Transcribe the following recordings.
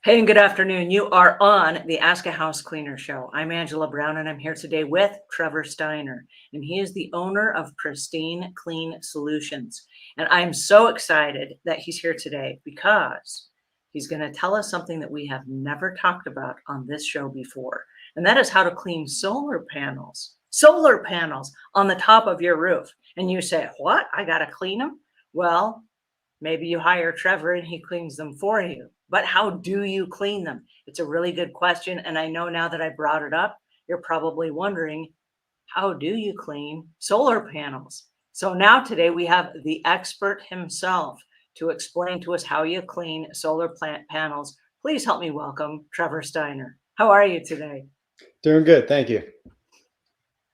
Hey, and good afternoon. You are on the Ask a House Cleaner show. I'm Angela Brown, and I'm here today with Trevor Steiner, and he is the owner of Pristine Clean Solutions. And I'm so excited that he's here today because he's going to tell us something that we have never talked about on this show before, and that is how to clean solar panels. Solar panels on the top of your roof. And you say, "What? I got to clean them?" Well, maybe you hire Trevor and he cleans them for you. But how do you clean them? It's a really good question. And I know now that I brought it up, you're probably wondering, how do you clean solar panels? So now today we have the expert himself to explain to us how you clean solar plant panels. Please help me welcome Trevor Steiner. How are you today? Doing good, thank you.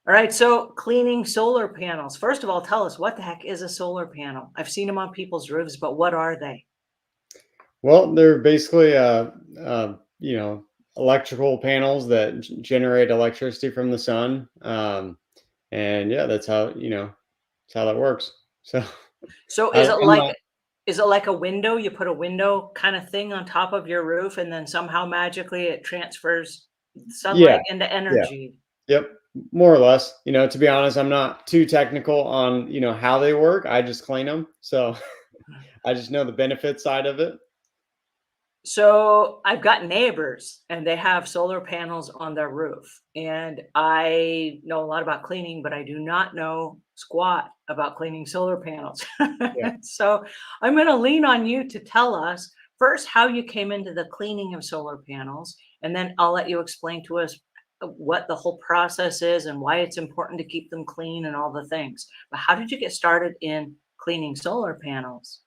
All right, so cleaning solar panels. First of all, tell us, what the heck is a solar panel? I've seen them on people's roofs, but what are they? Well, they're basically, electrical panels that generate electricity from the sun. And yeah, that's how that works. So So I, I'm not, is it like a window? You put a window kind of thing on top of your roof, and then somehow magically it transfers yeah, sunlight into yeah, energy. yep, more or less. To be honest, I'm not too technical on, how they work. I just clean them. So I just know the benefit side of it. So I've got neighbors and they have solar panels on their roof. And I know a lot about cleaning, but I do not know squat about cleaning solar panels. Yeah. So I'm going to lean on you to tell us first how you came into the cleaning of solar panels. And then I'll let you explain to us what the whole process is and why it's important to keep them clean and all the things. But how did you get started in cleaning solar panels?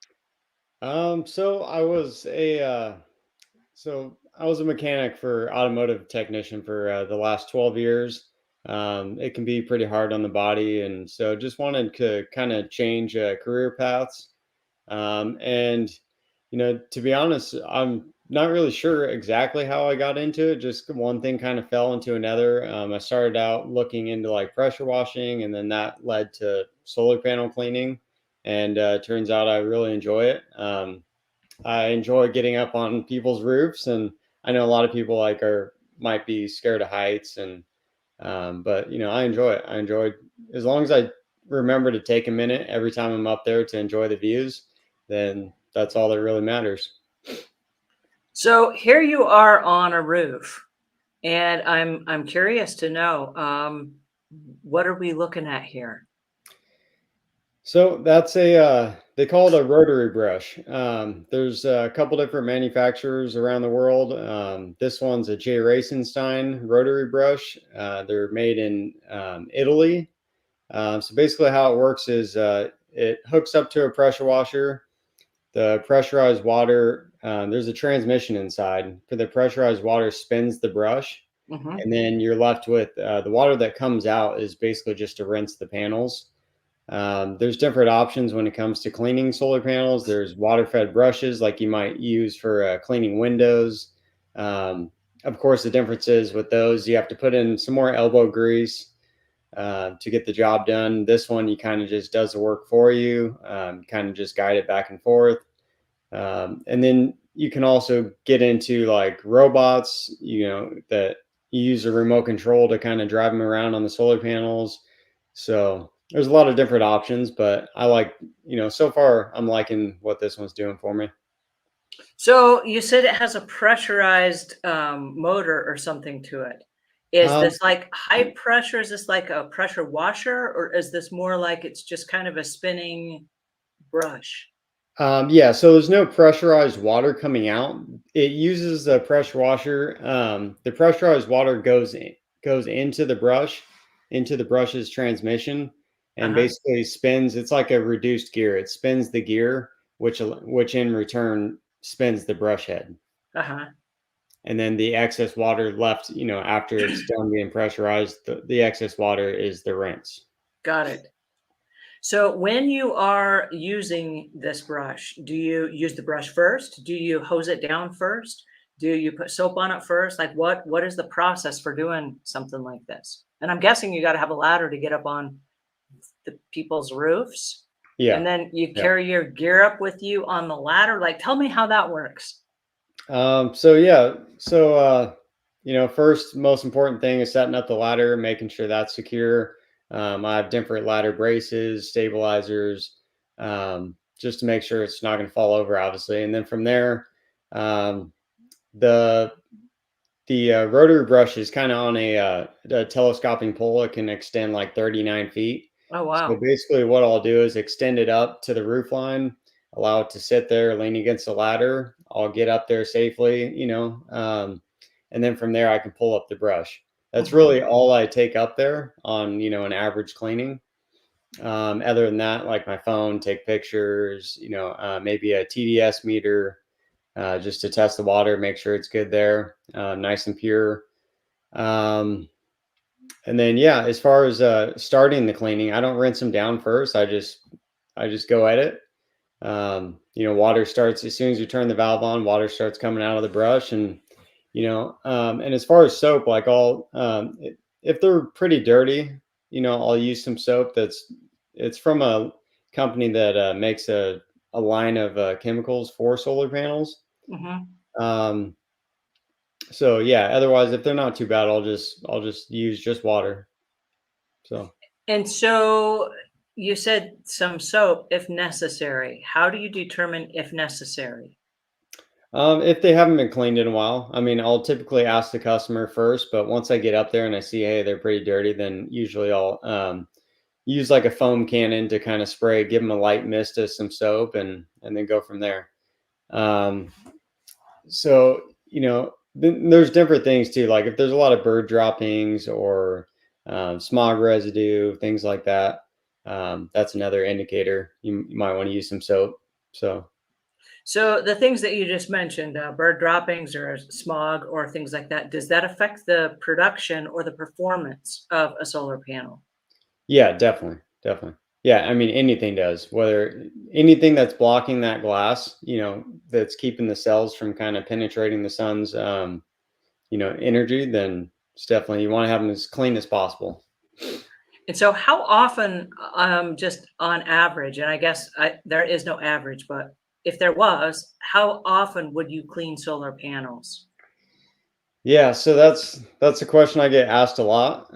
So I was a mechanic for automotive technician for the last 12 years. It can be pretty hard on the body, and so just wanted to kind of change career paths. And to be honest, I'm not really sure exactly how I got into it. Just one thing kind of fell into another. I started out looking into like pressure washing, and then that led to solar panel cleaning. And turns out I really enjoy it. I enjoy getting up on people's roofs, and I know a lot of people might be scared of heights, and but I enjoy it. I enjoy, as long as I remember to take a minute every time I'm up there to enjoy the views, then that's all that really matters. So here you are on a roof, and I'm curious to know, what are we looking at here? So that's they call it a rotary brush. There's a couple different manufacturers around the world. This one's a J. Racenstein rotary brush. They're made in Italy. So basically, how it works is it hooks up to a pressure washer. The pressurized water, there's a transmission inside. For the pressurized water, spins the brush, Hmm. and then you're left with the water that comes out is basically just to rinse the panels. There's different options when it comes to cleaning solar panels. There's water-fed brushes like you might use for cleaning windows. Of course, the difference is with those, you have to put in some more elbow grease to get the job done. This one, you kind of just does the work for you, kind of just guide it back and forth. And then you can also get into like robots, that you use a remote control to kind of drive them around on the solar panels. So there's a lot of different options, but I like, so far I'm liking what this one's doing for me. So you said it has a pressurized motor or something to it. Is Um, this like high pressure? Is this like a pressure washer, or is this more like it's just kind of a spinning brush? yeah, so there's no pressurized water coming out. It uses a pressure washer. The pressurized water goes into the brush's transmission, and Uh-huh. basically spins. It's like a reduced gear. It spins the gear, which in return spins the brush head, Uh-huh. and then the excess water left, after it's done being pressurized, the excess water is the rinse. Got it. So when you are using this brush, do you use the brush first? Do you hose it down first? Do you put soap on it first? Like what is the process for doing something like this? And I'm guessing you got to have a ladder to get up on the people's roofs. Yeah, And then you yeah. carry your gear up with you on the ladder. Like tell me how that works. So yeah, first most important thing is setting up the ladder, making sure that's secure. I have different ladder braces, stabilizers, just to make sure it's not going to fall over, obviously. And then from there, um, the the rotary brush is kind of on a telescoping pole. It can extend like 39 feet. Oh, So wow. basically, what I'll do is extend it up to the roof line, allow it to sit there, lean against the ladder. I'll get up there safely, and then from there I can pull up the brush. That's Mhm. really all I take up there on an average cleaning. Other than that, like my phone, take pictures, maybe a TDS meter, just to test the water, make sure it's good there, nice and pure. Um, and then yeah, as far as starting the cleaning, I don't rinse them down first. I just go at it. Water starts as soon as you turn the valve on. Water starts coming out of the brush, and as far as soap, like if they're pretty dirty, I'll use some soap it's from a company that makes a line of chemicals for solar panels. Mhm. Um, so yeah, otherwise, if they're not too bad, I'll just use just water. So. And so you said some soap if necessary. How do you determine if necessary? If they haven't been cleaned in a while, I mean, I'll typically ask the customer first, but once I get up there and I see, hey, they're pretty dirty, then usually I'll use like a foam cannon to kind of spray, give them a light mist of some soap, and then go from there. Um, so then there's different things too. Like if there's a lot of bird droppings or smog residue, things like that, that's another indicator. You might want to use some soap. So. So the things that you just mentioned, bird droppings or smog or things like that, does that affect the production or the performance of a solar panel? Yeah, definitely, definitely. Yeah, I mean anything does. Whether anything that's blocking that glass, that's keeping the cells from kind of penetrating the sun's, energy, then it's definitely you want to have them as clean as possible. And so how often, just on average, and I guess there is no average, but if there was, how often would you clean solar panels? Yeah, so that's a question I get asked a lot.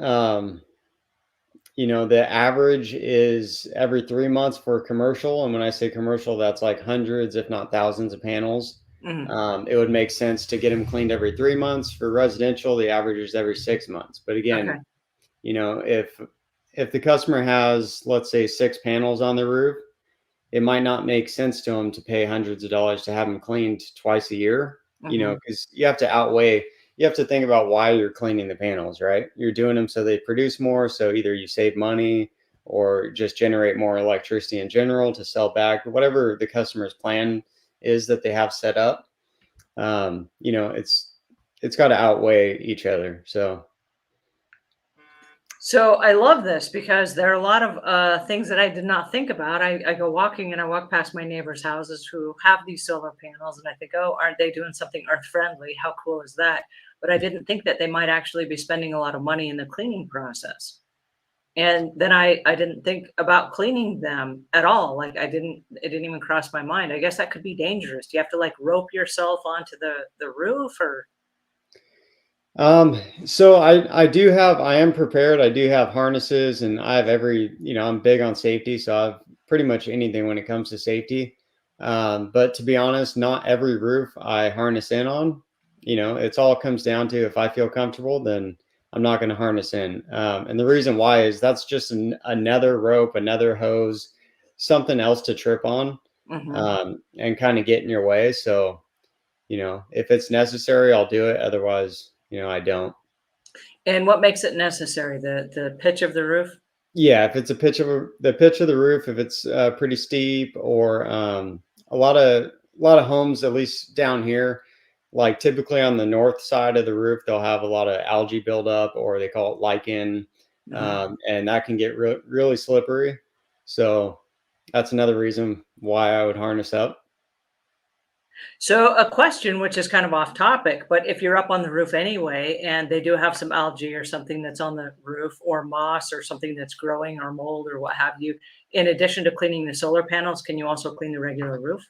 The average is every 3 months for commercial, and when I say commercial, that's like hundreds, if not thousands, of panels. Mhm. It would make sense to get them cleaned every 3 months. For residential, the average is every 6 months. But again, Okay. if the customer has, let's say, six panels on the roof, it might not make sense to them to pay hundreds of dollars to have them cleaned twice a year, Mhm. because you have to think about why you're cleaning the panels, right? You're doing them so they produce more. So either you save money or just generate more electricity in general to sell back, whatever the customer's plan is that they have set up. It's got to outweigh each other. So. So I love this because there are a lot of things that I did not think about. I go walking and I walk past my neighbors' houses who have these solar panels, and I think, oh, aren't they doing something earth friendly? How cool is that? But I didn't think that they might actually be spending a lot of money in the cleaning process. And then I didn't think about cleaning them at all. Like it didn't even cross my mind. I guess that could be dangerous. Do you have to like rope yourself onto the roof or? So I am prepared. I do have harnesses and I have I'm big on safety. So I've pretty much anything when it comes to safety. But to be honest, not every roof I harness in on. It's all comes down to if I feel comfortable, then I'm not going to harness in. And the reason why is that's just another rope, another hose, something else to trip on, Mhm. and kind of get in your way. So, if it's necessary, I'll do it. Otherwise, I don't. And what makes it necessary? The pitch of the roof? Yeah, if it's the pitch of the roof, if it's pretty steep, or a lot of homes, at least down here, like typically on the north side of the roof, they'll have a lot of algae buildup, or they call it lichen, Mhm. and that can get really slippery. So that's another reason why I would harness up. So a question which is kind of off topic, but if you're up on the roof anyway, and they do have some algae or something that's on the roof or moss or something that's growing or mold or what have you, in addition to cleaning the solar panels, can you also clean the regular roof?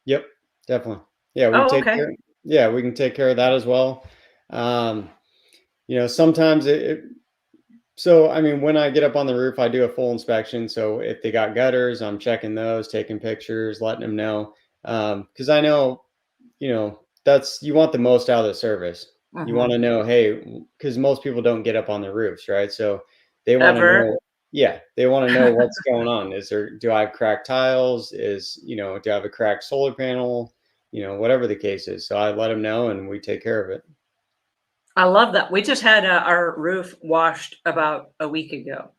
Yep, definitely. Yeah, we Oh, take okay. care. Yeah, we can take care of that as well. Um, sometimes so I mean, when I get up on the roof, I do a full inspection. So if they got gutters, I'm checking those, taking pictures, letting them know. Because I know, that's you want the most out of the service. You want Mhm. to know, hey, because most people don't get up on the roofs, right? So they want to Ever? know, yeah, they want to know what's going on. Do I have cracked tiles? Do I have a cracked solar panel? Whatever the case is. So I let them know and we take care of it. I love that. We just had, our roof washed about a week ago,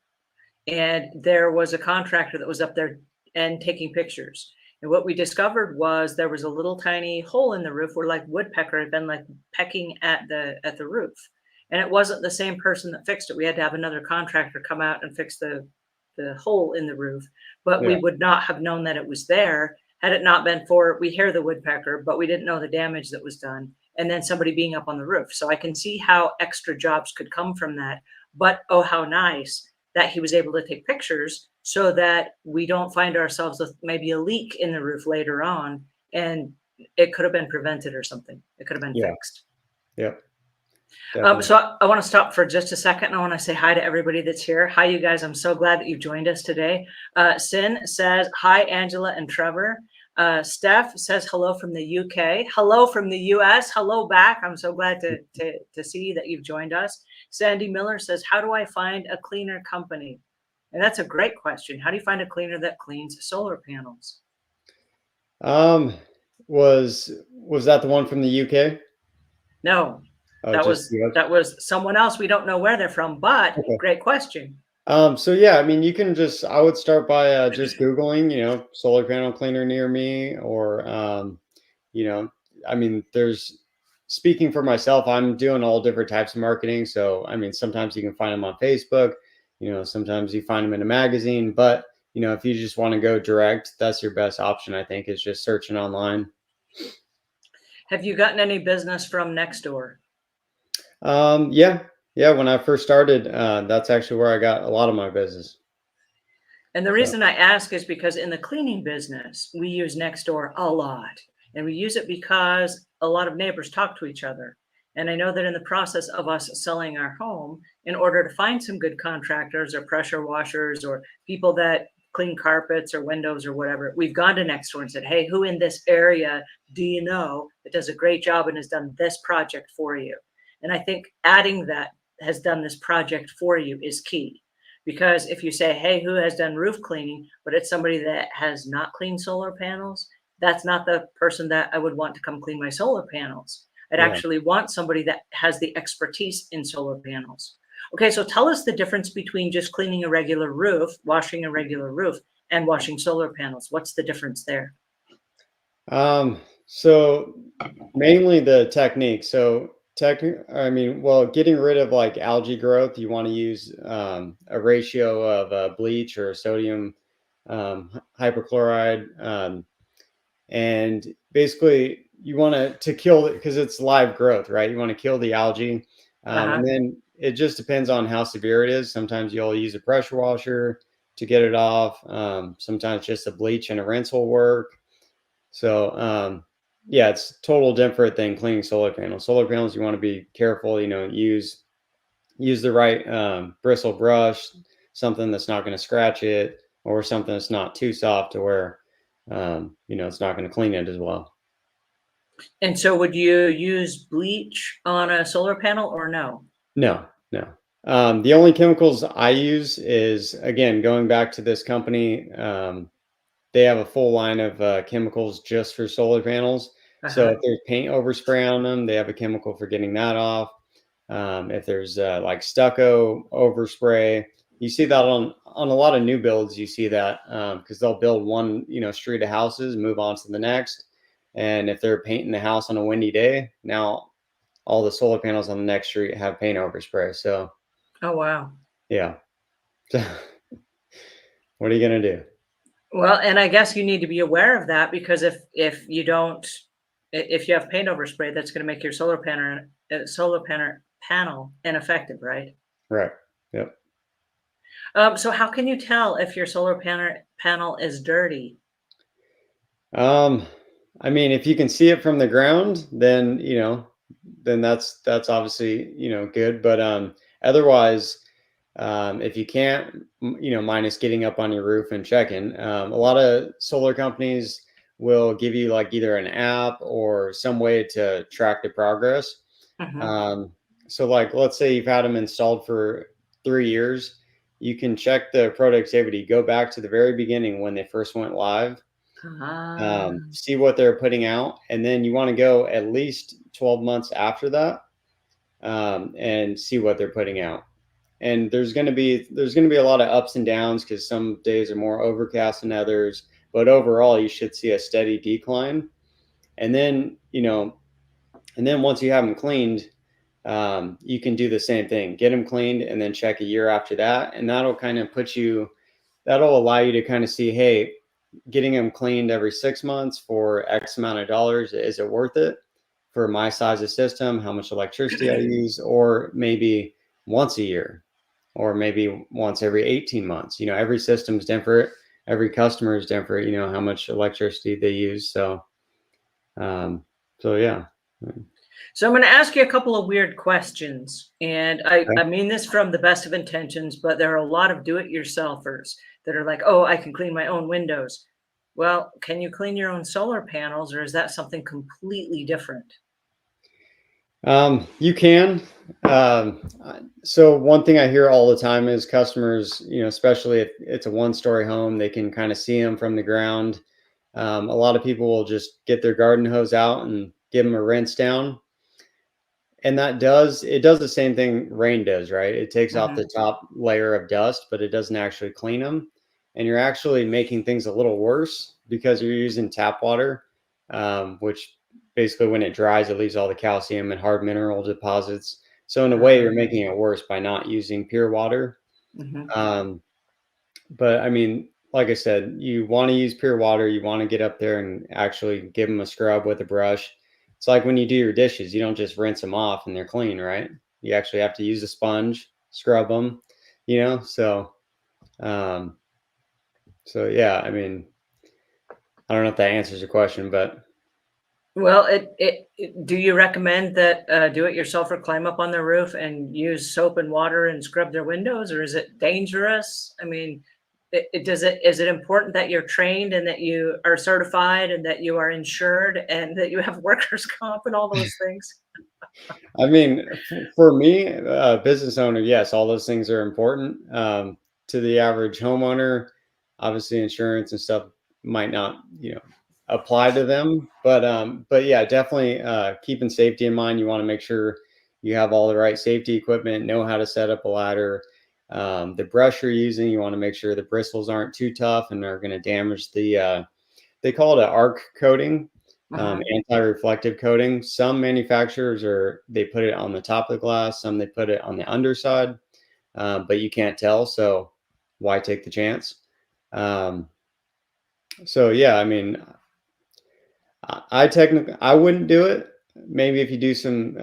and there was a contractor that was up there and taking pictures. And what we discovered was there was a little tiny hole in the roof where like woodpecker had been like pecking at the roof. And it wasn't the same person that fixed it. We had to have another contractor come out and fix the hole in the roof. But we Yeah, would not have known that it was there had it not been for we hear the woodpecker, but we didn't know the damage that was done. And then somebody being up on the roof. So I can see how extra jobs could come from that. But oh, how nice that he was able to take pictures so that we don't find ourselves with maybe a leak in the roof later on, and it could have been prevented or something. It could have been yeah, fixed. yeah, definitely. So I want to stop for just a second. I want to say hi to everybody that's here. Hi, you guys. I'm so glad that you joined us today. Sin says, hi, Angela and Trevor. Steph says hello from the UK. Hello from the US. Hello back. I'm so glad to see that you've joined us. Sandy Miller says, how do I find a cleaner company? And that's a great question. How do you find a cleaner that cleans solar panels? Um, was that the one from the UK? No, Oh, just the that was someone else. We don't know where they're from, but okay. great question. So yeah, I mean, I would start by just Googling, solar panel cleaner near me, or you know, I mean, speaking for myself, I'm doing all different types of marketing. So I mean, sometimes you can find them on Facebook, sometimes you find them in a magazine, but if you just want to go direct, that's your best option. I think is just searching online. Have you gotten any business from next door? Yeah, yeah. When I first started, that's actually where I got a lot of my business. And the So reason I ask is because in the cleaning business, we use Nextdoor a lot. And we use it because a lot of neighbors talk to each other. And I know that in the process of us selling our home, in order to find some good contractors or pressure washers or people that clean carpets or windows or whatever, we've gone to Nextdoor and said, hey, who in this area do you know that does a great job and has done this project for you? And I think adding that has done this project for you is key. Because if you say, hey, who has done roof cleaning, but it's somebody that has not cleaned solar panels, that's not the person that I would want to come clean my solar panels. I'd yeah. actually want somebody that has the expertise in solar panels. Okay, so tell us the difference between just cleaning a regular roof, washing a regular roof, and washing solar panels. What's the difference there? So mainly the technique. I mean, well, getting rid of like algae growth, you want to use a ratio of bleach or sodium hypochlorite, and basically you want to kill it because it's live growth, right? You want to kill the algae, and Uh-huh. then it just depends on how severe it is. Sometimes you'll use a pressure washer to get it off. Sometimes just a bleach and a rinse will work. So, yeah, it's total different than cleaning solar panels. Solar panels, you want to be careful. Use the right bristle brush, something that's not going to scratch it, or something that's not too soft to where it's not going to clean it as well. And so would you use bleach on a solar panel or no? No, no. The only chemicals I use is again going back to this company. They have a full line of chemicals just for solar panels. So Uh-huh. if there's paint overspray on them, they have a chemical for getting that off. If there's like stucco overspray, you see that on a lot of new builds. You see that because they'll build one street of houses, move on to the next, and if they're painting the house on a windy day, now all the solar panels on the next street have paint overspray. So Oh, wow. yeah, what are you gonna do? Well, and I guess you need to be aware of that because if you don't if you have paint overspray, that's going to make your solar panel ineffective, right? Right. Yep. So how can you tell if your solar panel is dirty? Um, I mean, if you can see it from the ground, then then that's obviously good. But otherwise, if you can't, minus getting up on your roof and checking, a lot of solar companies will give you like either an app or some way to track the progress. Mhm. Um, so, like, let's say you've had them installed for 3 years, you can check the productivity, go back to the very beginning when they first went live, Ah, see what they're putting out, and then you want to go at least 12 months after that, and see what they're putting out. And there's going to be a lot of ups and downs because some days are more overcast than others, but overall you should see a steady decline. And then once you have them cleaned, you can do the same thing, get them cleaned, and then check a year after that, and that'll allow you to kind of see, hey, getting them cleaned every 6 months for X amount of dollars, is it worth it for my size of system, how much electricity I use, or maybe once a year, or maybe once every 18 months. Every system's different, every customer is different, how much electricity they use. Um, so yeah. so I'm going to ask you a couple of weird questions, and I Okay. mean this from the best of intentions, but there are a lot of do-it-yourselfers that are like, "Oh, I can clean my own windows." Well, can you clean your own solar panels, or is that something completely different? You can. So one thing I hear all the time is customers, especially if it's a one-story home, they can kind of see them from the ground. A lot of people will just get their garden hose out and give them a rinse down, and it does the same thing rain does, right? It takes off the Mhm. top layer of dust, but it doesn't actually clean them, and you're actually making things a little worse because you're using tap water, which basically when it dries, it leaves all the calcium and hard mineral deposits. So in a way, you're Um, making it worse by not using pure water. mhm. Um, but I mean, like I said, you want to use pure water. You want to get up there and actually give them a scrub with a brush. It's like when you do your dishes, you don't just rinse them off and they're clean, right? You actually have to use a sponge, scrub them, um, so yeah, I mean, I don't know if that answers your question, but Well, do you recommend that do-it-yourselfer climb up on their roof and use soap and water and scrub their windows, or is it dangerous? I mean, is it important that you're trained and that you are certified and that you are insured and that you have workers' comp and all those things? I mean, for me, business owner, yes, all those things are important. To the average homeowner, obviously, insurance and stuff might not, apply to them. But yeah, definitely keeping safety in mind. You want to make sure you have all the right safety equipment, know how to set up a ladder. The brush you're using, you want to make sure the bristles aren't too tough and are going to damage they call it an arc coating, Mhm. anti-reflective coating. Some manufacturers they put it on the top of the glass, some they put it on the underside, but you can't tell, so why take the chance? Um, so yeah, I mean, I wouldn't do it. Maybe if you do some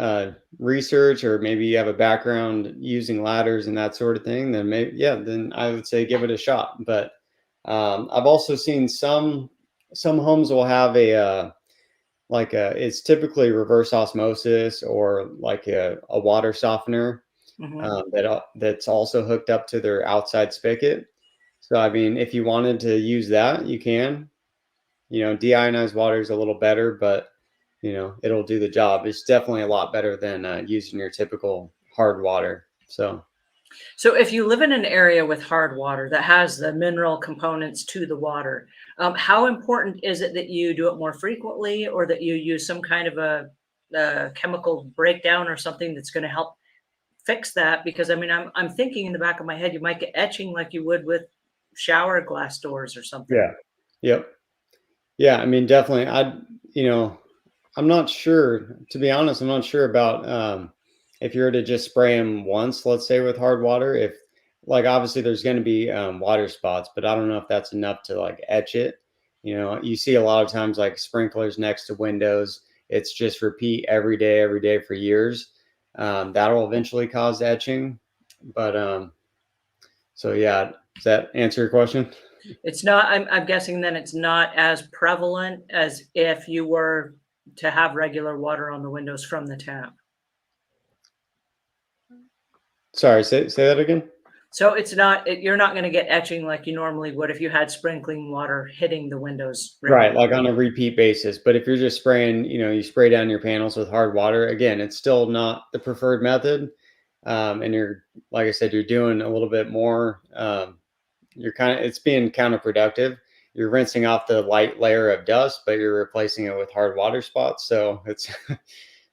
research, or maybe you have a background using ladders and that sort of thing, then maybe, yeah, then I would say give it a shot. But I've also seen some homes will have it's typically reverse osmosis, or like a water softener, Mhm. that's also hooked up to their outside spigot. So I mean, if you wanted to use that, you can. Deionized water is a little better, but it'll do the job. It's definitely a lot better than using your typical hard water. So So if you live in an area with hard water that has the mineral components to the water, how important is it that you do it more frequently or that you use some kind of a chemical breakdown or something that's going to help fix that? Because I mean, I'm thinking in the back of my head, you might get etching like you would with shower glass doors or something. yeah, yep, yeah. I mean, definitely. You know, I'm not sure. To be honest, I'm not sure about if you were to just spray them once, let's say with hard water. If like obviously there's going to be water spots, but I don't know if that's enough to like etch it. You see a lot of times like sprinklers next to windows. It's just repeat every day for years. That'll eventually cause etching. But so yeah, does that answer your question? It's not, I'm guessing then it's not as prevalent as if you were to have regular water on the windows from the tap. Sorry, say that again. So it's not, you're not going to get etching like you normally would if you had sprinkling water hitting the windows Right, like regularly. on a repeat basis. But if you're just spraying, you spray down your panels with hard water, again, it's still not the preferred method. And you're, like I said, you're doing a little bit more. It's being counterproductive. You're rinsing off the light layer of dust, but you're replacing it with hard water spots. So it's,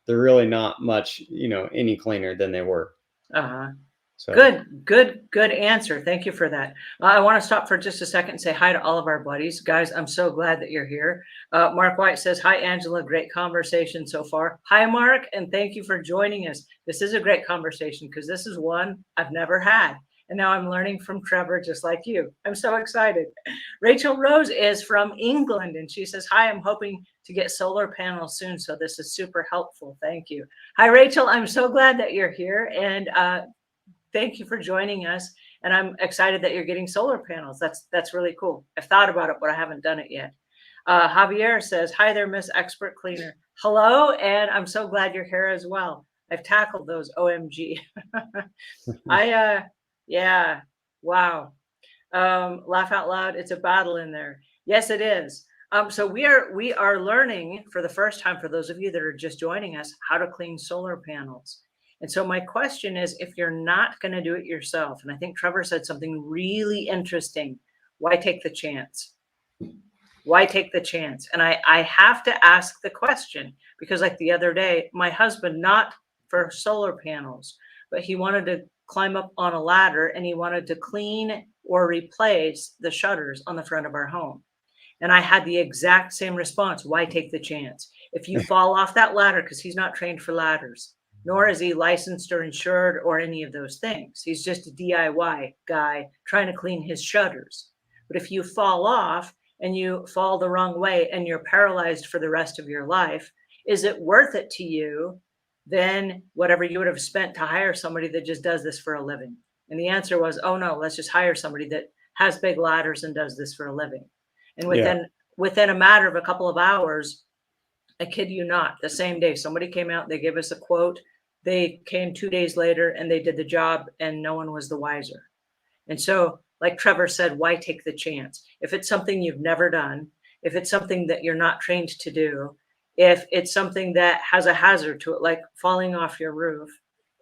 they're really not much, any cleaner than they were. Uh-huh. So, Good answer. Thank you for that. I want to stop for just a second and say hi to all of our buddies. Guys, I'm so glad that you're here. Mark White says, hi, Angela. Great conversation so far. Hi, Mark, and thank you for joining us. This is a great conversation because this is one I've never had. And now I'm learning from Trevor just like you. I'm so excited. Rachel Rose is from England, and she says, hi, I'm hoping to get solar panels soon. So this is super helpful. Thank you. Hi, Rachel. I'm so glad that you're here. And thank you for joining us. And I'm excited that you're getting solar panels. That's really cool. I've thought about it, but I haven't done it yet. Javier says, hi there, Miss Expert Cleaner. Hello, and I'm so glad you're here as well. I've tackled those, OMG. Yeah, wow. Laugh out loud, it's a battle in there. Yes, it is. So we are learning for the first time, for those of you that are just joining us, how to clean solar panels. And so my question is, if you're not going to do it yourself, and I think Trevor said something really interesting, why take the chance? Why take the chance? And I have to ask the question because, like the other day, my husband, not for solar panels, but he wanted to climb up on a ladder and he wanted to clean or replace the shutters on the front of our home. And I had the exact same response. Why take the chance? If you fall off that ladder, because he's not trained for ladders, nor is he licensed or insured or any of those things. He's just a DIY guy trying to clean his shutters. But if you fall off and you fall the wrong way and you're paralyzed for the rest of your life, is it worth it to you than whatever you would have spent to hire somebody that just does this for a living? And the answer was, oh no, let's just hire somebody that has big ladders and does this for a living. And yeah. within a matter of a couple of hours, I kid you not, the same day, somebody came out, they gave us a quote. They came 2 days later and they did the job and no one was the wiser. And so, like Trevor said, why take the chance? If it's something you've never done, if it's something that you're not trained to do, if it's something that has a hazard to it, like falling off your roof,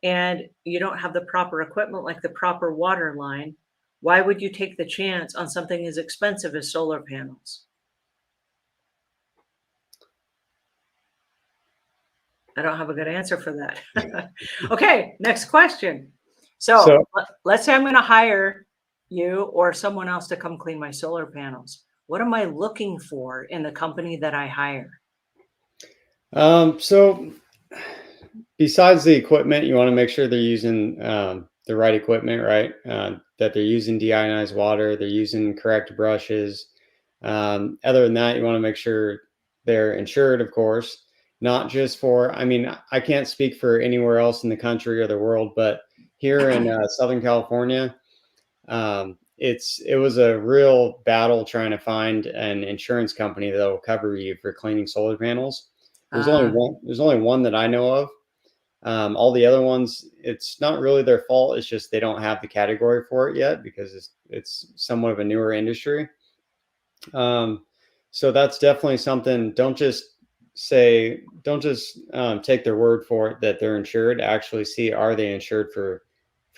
and you don't have the proper equipment, like the proper water line, why would you take the chance on something as expensive as solar panels? I don't have a good answer for that. Okay, next question. So let's say I'm going to hire you or someone else to come clean my solar panels. What am I looking for in the company that I hire? So besides the equipment, you want to make sure they're using the right equipment, right? That they're using deionized water, they're using correct brushes. Other than that, you want to make sure they're insured, of course, not just for, I can't speak for anywhere else in the country or the world, but here in Southern California, it was a real battle trying to find an insurance company that will cover you for cleaning solar panels. There's only one that I know of. All the other ones, it's not really their fault. It's just they don't have the category for it yet because it's somewhat of a newer industry. So that's definitely something. Don't just take their word for it that they're insured. Actually see, are they insured for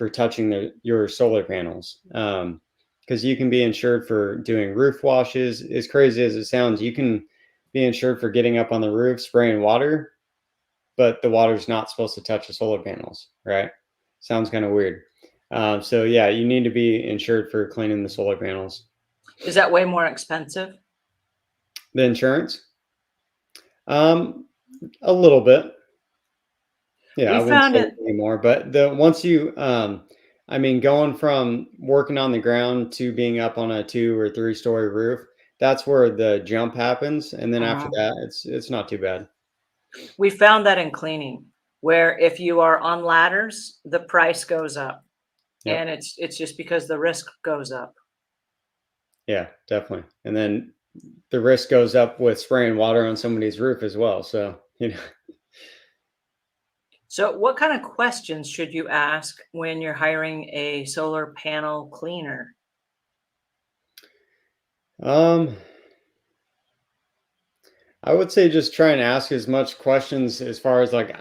touching your solar panels? Because you can be insured for doing roof washes. As crazy as it sounds, you can be insured for getting up on the roof, spraying water, but the water's not supposed to touch the solar panels, right? Sounds kind of weird. So yeah, you need to be insured for cleaning the solar panels. Is that way more expensive? The insurance? A little bit. Yeah, I wouldn't say anymore, but once you, going from working on the ground to being up on a 2 or 3 story roof, that's where the jump happens, and then after that, it's not too bad. We found that in cleaning, where if you are on ladders, the price goes up, Yep. and it's just because the risk goes up. Yeah, definitely. And then the risk goes up with spraying water on somebody's roof as well. So, So, what kind of questions should you ask when you're hiring a solar panel cleaner? um, I would say just try and ask as much questions as far as like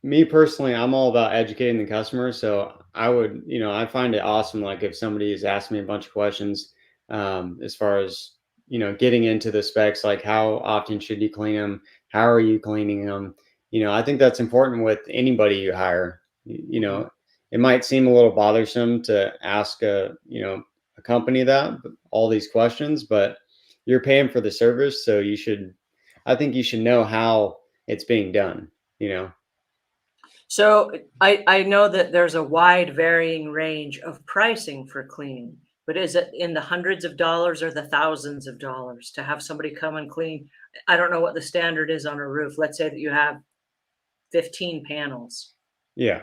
me personally, I'm all about educating the customer. So I would, I find it awesome. Like if somebody is asking me a bunch of questions, as far as, getting into the specs, like how often should you clean them? How are you cleaning them? I think that's important with anybody you hire. Mhm. It might seem a little bothersome to ask a company all these questions, but you're paying for the service. So I think you should know how it's being done, you know? So, I know that there's a wide varying range of pricing for cleaning, but is it in the hundreds of dollars or the thousands of dollars to have somebody come and clean? I don't know what the standard is on a roof. Let's say that you have 15 panels. Yeah.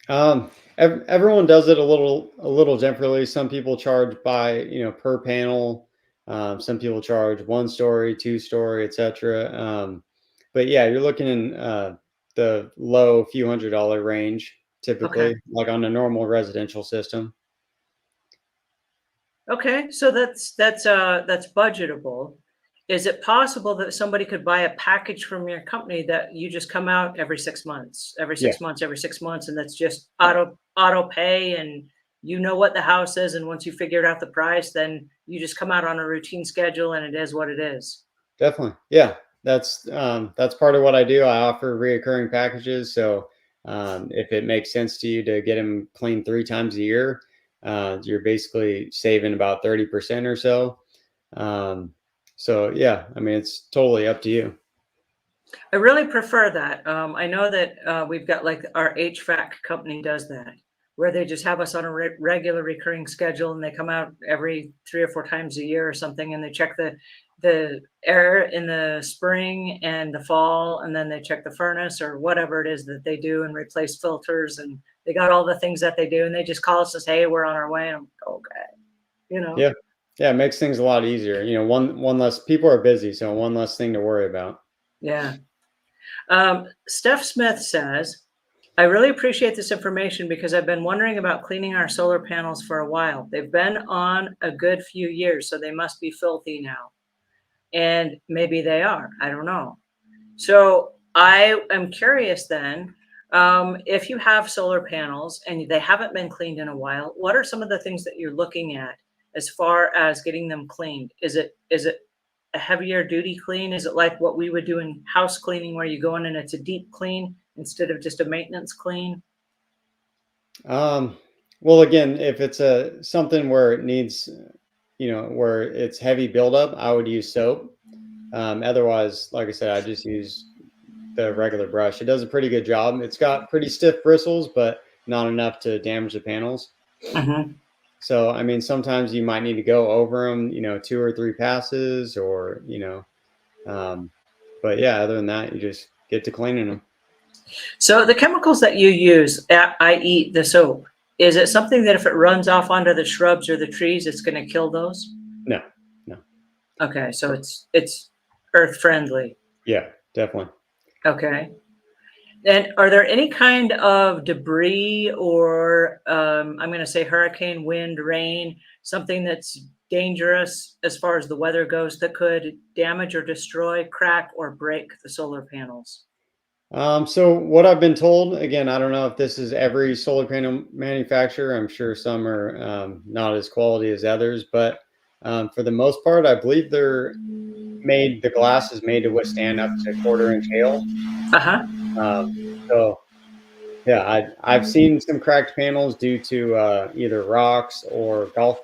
Everyone does it a little differently. Some people charge by, per panel. Some people charge one story, two-story, etc. But yeah, you're looking in the low few $100 range Okay. typically, like on a normal residential system. Okay, so that's budgetable. Is it possible that somebody could buy a package from your company that you just come out every 6 months, every Yeah, 6 months, every 6 months, and that's just auto pay, and you know what the house is, and once you figured out the price, then you just come out on a routine schedule and it is what it is? definitely. Yeah, that's part of what I do. I offer reoccurring packages. So if it makes sense to you to get them cleaned 3 times a year, you're basically saving about 30% or so. Um, so yeah, I mean it's totally up to you. I really prefer that. I know that we've got like our HVAC company does that, where they just have us on a regular recurring schedule, and they come out every 3 or 4 times a year or something, and they check the air in the spring and the fall, and then they check the furnace or whatever it is that they do, and replace filters, and they got all the things that they do, and they just call us and say, "Hey, we're on our way." And I'm like, okay, you know, Yeah, yeah, it makes things a lot easier. One less people are busy, so one less thing to worry about. yeah. Steph Smith says, I really appreciate this information because I've been wondering about cleaning our solar panels for a while. They've been on a good few years, so they must be filthy now. And maybe they are. I don't know. So I am curious then, if you have solar panels and they haven't been cleaned in a while, what are some of the things that you're looking at as far as getting them cleaned? Is it a heavier duty clean? Is it like what we would do in house cleaning where you go in and it's a deep clean instead of just a maintenance clean? Um, well, again, if it's a something where it needs, where it's heavy buildup, I would use soap. Otherwise, like I said, I just use the regular brush. It does a pretty good job. It's got pretty stiff bristles, but not enough to damage the panels. Mhm. So, I mean, sometimes you might need to go over them, 2 or 3 passes, um, but yeah, other than that, you just get to cleaning them. So the chemicals that you use, i.e. the soap, is it something that if it runs off onto the shrubs or the trees, it's going to kill those? No, no, Okay, so it's earth friendly. yeah, definitely. Okay. And are there any kind of debris or I'm going to say hurricane, wind, rain, something that's dangerous as far as the weather goes that could damage or destroy, crack, or break the solar panels? So what I've been told, again, I don't know if this is every solar panel manufacturer. I'm sure some are not as quality as others, but for the most part, I believe the glass is made to withstand up to quarter-inch hail. Uh huh. Um, so yeah, I've seen some cracked panels due to either rocks or golf,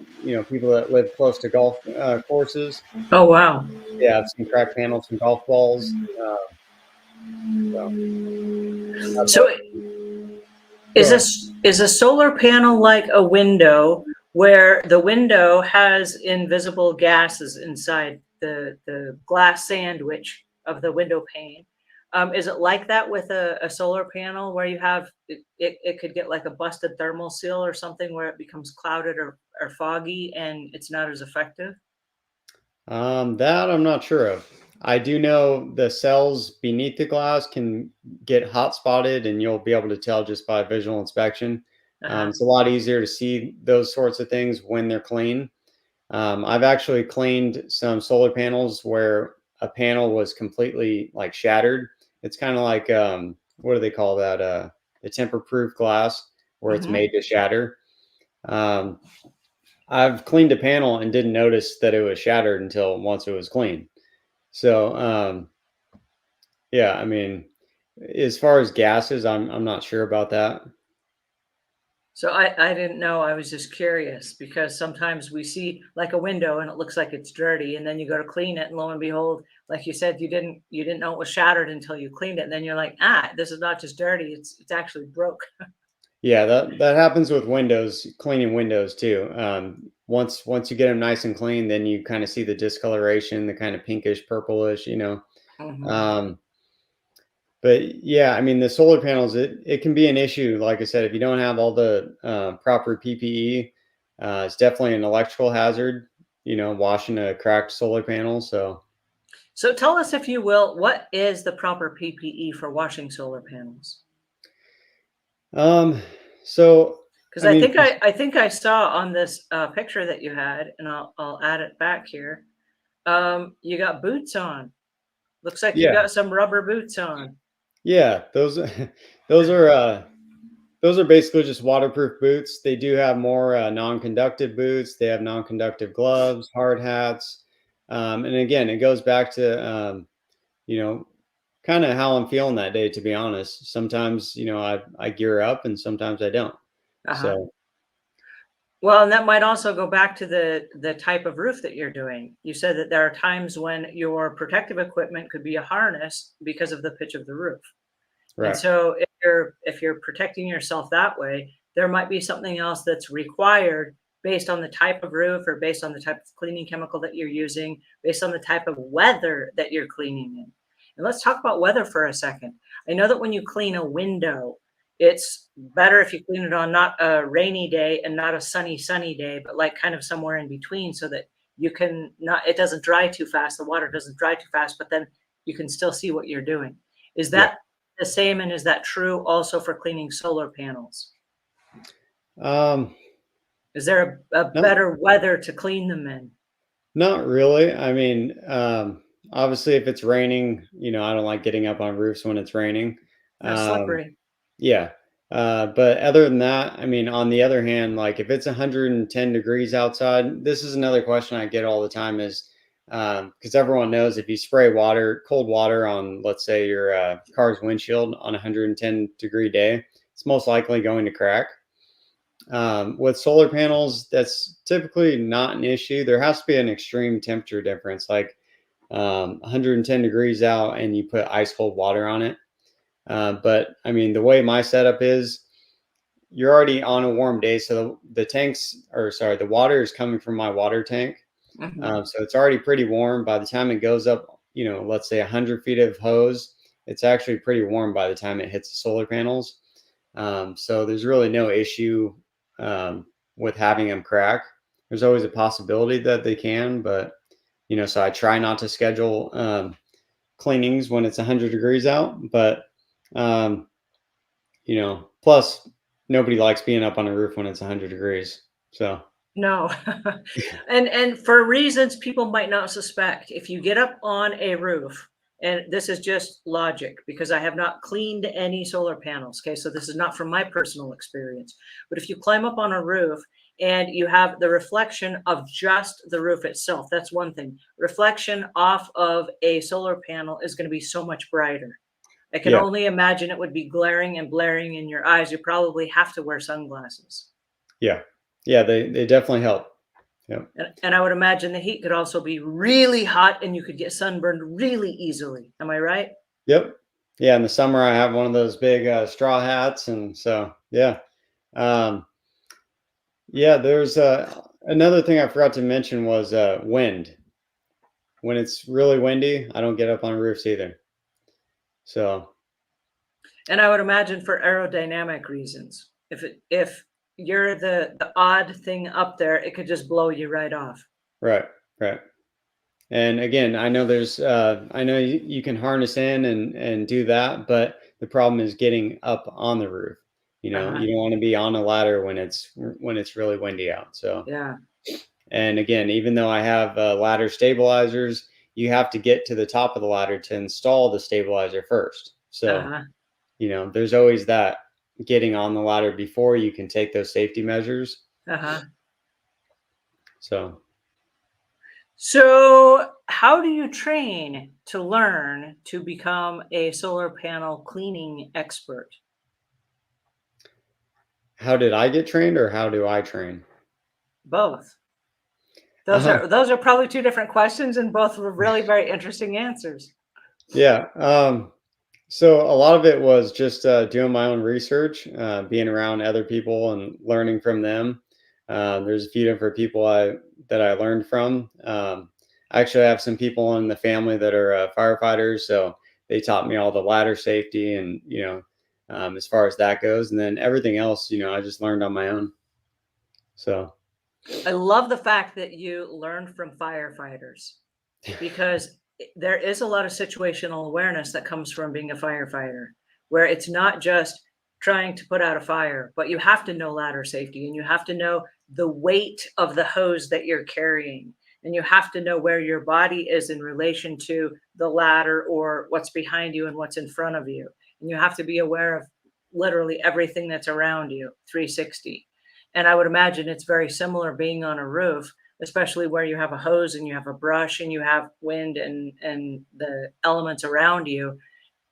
people that live close to golf courses. Oh, wow. Yeah, I've seen cracked panels from golf balls. So I've So definitely, go is ahead. is a solar panel like a window where the window has invisible gases inside the glass sandwich of the window pane? Is it like that with a solar panel where you have it could get like a busted thermal seal or something where it becomes clouded or foggy and it's not as effective? That I'm not sure of. I do know the cells beneath the glass can get hot spotted, and you'll be able to tell just by visual inspection. Uh-huh. It's a lot easier to see those sorts of things when they're clean. I've actually cleaned some solar panels where a panel was completely like shattered. It's kind of like what do they call that? The temper-proof glass where it's Hmm. made to shatter. Um, I've cleaned a panel and didn't notice that it was shattered until once it was clean. So yeah, I mean, as far as gases, I'm not sure about that. So I didn't know. I was just curious because sometimes we see like a window and it looks like it's dirty, and then you go to clean it, and lo and behold, like you said, you didn't know it was shattered until you cleaned it, and then you're like, ah, this is not just dirty; it's actually broke. Yeah, that happens with windows, cleaning windows too. Once you get them nice and clean, then you kind of see the discoloration, the kind of pinkish, purplish, you know. Hmm. Um, but yeah, I mean, the solar panels, it can be an issue. Like I said, if you don't have all the proper PPE, it's definitely an electrical hazard. You know, washing a cracked solar panel. So, So tell us, if you will, what is the proper PPE for washing solar panels? um, so Because I mean, I think I saw on this picture that you had, and I'll add it back here. You got boots on. Looks like you yeah, got some rubber boots on. yeah, those those are those are basically just waterproof boots. They do have more non-conductive boots. They have non-conductive gloves, hard hats, and again, it goes back to you know, kind of how I'm feeling that day. To be honest, sometimes I gear up, and sometimes I don't. Uh-huh. So Well, and that might also go back to the type of roof that you're doing. You said that there are times when your protective equipment could be a harness because of the pitch of the roof. And right, so if you're protecting yourself that way, there might be something else that's required based on the type of roof or based on the type of cleaning chemical that you're using, based on the type of weather that you're cleaning in. And let's talk about weather for a second. I know that when you clean a window, it's better if you clean it on not a rainy day and not a sunny day, but like kind of somewhere in between so that you can not it doesn't dry too fast, the water doesn't dry too fast, but then you can still see what you're doing. Is yeah. that the same, and is that true also for cleaning solar panels? Um, Is there a not better weather to clean them in? not really. I mean, obviously, if it's raining, I don't like getting up on roofs when it's raining. That's Um, slippery. Yeah. But other than that, I mean, on the other hand, like if it's 110 degrees outside, this is another question I get all the time is because everyone knows if you spray cold water on, let's say, your car's windshield on a 110-degree day, it's most likely going to crack. With solar panels, that's typically not an issue. There has to be an extreme temperature difference, like 110 degrees out, and you put ice cold water on it. But I mean, the way my setup is, you're already on a warm day, so the tanks, or sorry, the water is coming from my water tank, Mhm. so it's already pretty warm. By the time it goes up, let's say 100 feet of hose, it's actually pretty warm by the time it hits the solar panels. So there's really no issue um, with having them crack. There's always a possibility that they can, but so I try not to schedule cleanings when it's 100 degrees out, but um, plus nobody likes being up on a roof when it's 100 degrees. So, No. And for reasons people might not suspect, if you get up on a roof, and this is just logic because I have not cleaned any solar panels, okay? So this is not from my personal experience. But if you climb up on a roof and you have the reflection of just the roof itself, that's one thing. Reflection off of a solar panel is going to be so much brighter. I can yeah, only imagine it would be glaring and blaring in your eyes. You probably have to wear sunglasses. yeah, yeah, they definitely help. Yep. And I would imagine the heat could also be really hot and you could get sunburned really easily. Am I right? Yep. Yeah. In the summer, I have one of those big straw hats. And so, yeah. Um, yeah. There's another thing I forgot to mention was wind. When it's really windy, I don't get up on roofs either. So, And I would imagine for aerodynamic reasons. If you're the odd thing up there, it could just blow you right off. right, right. And again, I know I know you can harness in and do that, but the problem is getting up on the roof. Uh-huh. You don't want to be on a ladder when it's really windy out. So, Yeah. and again, even though I have ladder stabilizers, you have to get to the top of the ladder to install the stabilizer first. So, Uh-huh. there's always that getting on the ladder before you can take those safety measures. Uh-huh. So, So, how do you train to learn to become a solar panel cleaning expert? how did I get trained, or how do I train? Both. Those Um, are those are probably two different questions and both were really very interesting answers. yeah. So a lot of it was just doing my own research, being around other people and learning from them. There's a few different people that I learned from. I actually have some people in the family that are firefighters, so they taught me all the ladder safety and as far as that goes, and then everything else, I just learned on my own. So I love the fact that you learned from firefighters because there is a lot of situational awareness that comes from being a firefighter, where it's not just trying to put out a fire, but you have to know ladder safety and you have to know the weight of the hose that you're carrying. And you have to know where your body is in relation to the ladder or what's behind you and what's in front of you. And you have to be aware of literally everything that's around you 360. And I would imagine it's very similar being on a roof, especially where you have a hose and you have a brush and you have wind and the elements around you,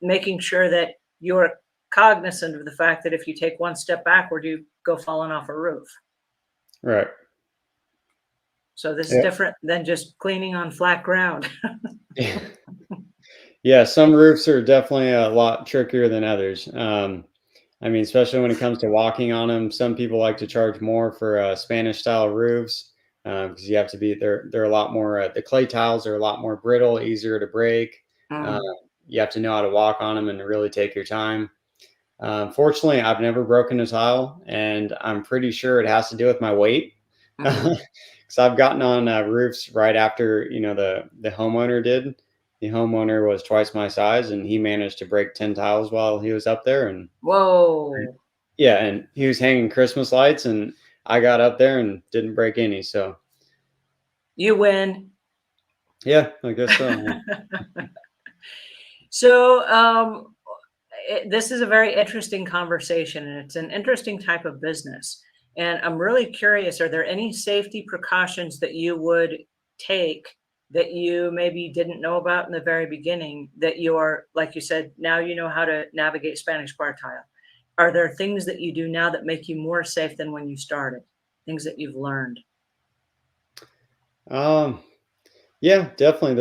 making sure that you're cognizant of the fact that if you take one step backward, you go falling off a roof. right. So this is Yep. different than just cleaning on flat ground. Yeah, some roofs are definitely a lot trickier than others. I mean, especially when it comes to walking on them, some people like to charge more for Spanish style roofs because you have to be there. They're a lot more. The clay tiles are a lot more brittle, easier to break. Uh, Mm, you have to know how to walk on them and really take your time. Fortunately, I've never broken a tile, and I'm pretty sure it has to do with my weight. mhm. Because I've gotten on roofs right after the homeowner did. The homeowner was twice my size, and he managed to break 10 tiles while he was up there. And Whoa. yeah, and he was hanging Christmas lights, and I got up there and didn't break any. So You win. yeah, I guess so. Yeah. So, this is a very interesting conversation, and it's an interesting type of business. And I'm really curious, are there any safety precautions that you would take that you maybe didn't know about in the very beginning that you are, like you said, now you know how to navigate Spanish bar tile? Are there things that you do now that make you more safe than when you started? Things that you've learned? Um, yeah, definitely.